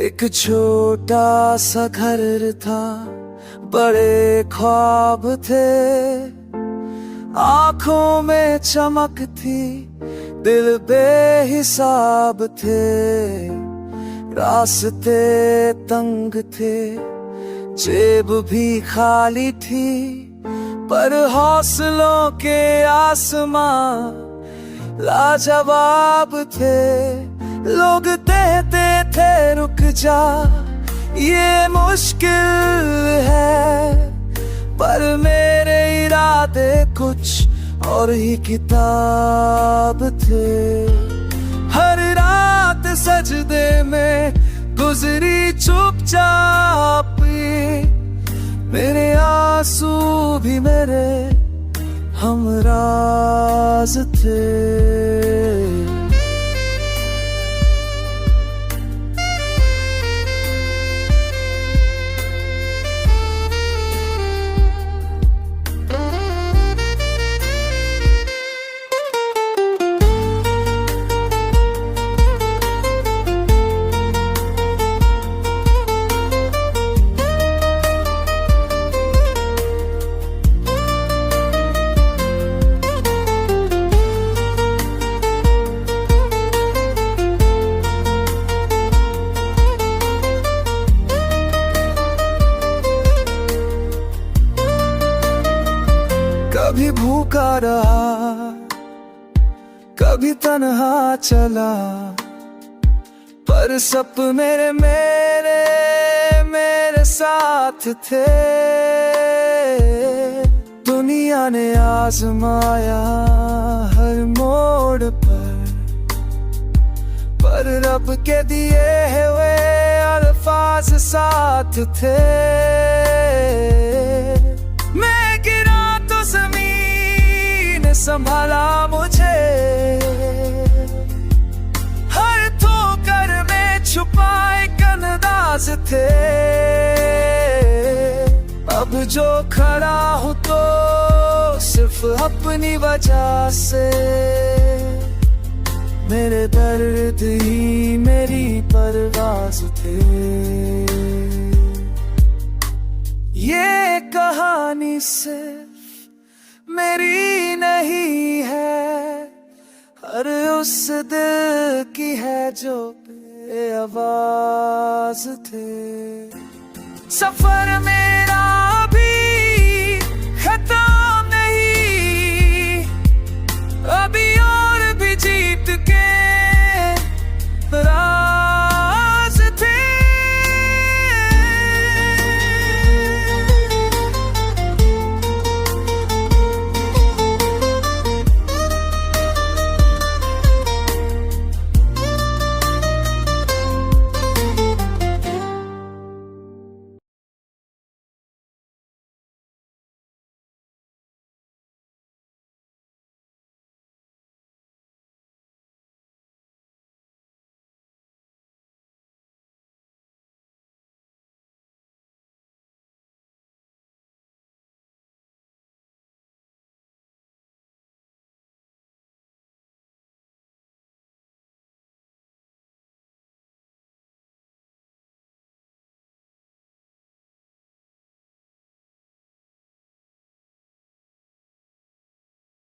एक छोटा सा घर था, बड़े ख्वाब थे, आंखों में चमक थी, दिल बेहिसाब थे। रास्ते तंग थे, जेब भी खाली थी, पर हौसलों के आसमां लाजवाब थे। लोग कहते थे रुक जा, ये मुश्किल है, पर मेरे इरादे कुछ और ही किताब थे। हर रात सजदे में गुजरी चुपचाप, मेरे आंसू भी मेरे हमराज थे। कभी भूखा रहा, कभी तन्हा चला, पर सपने मेरे साथ थे। दुनिया ने आजमाया हर मोड़ पर रब के दिए हुए अल्फाज साथ थे। मैं गिरा तो ज़मीन संभाला मुझे, हर ठोकर में छुपाए अंदाज थे। अब जो खड़ा हूँ तो सिर्फ अपनी वजह से, मेरे दर्द ही मेरी परवाज़ थे। ये कहानी सिर्फ मेरी नहीं है, हर उस दिल की है जो बेआवाज़ थे। सफर मेरा भी खत्म नहीं, अभी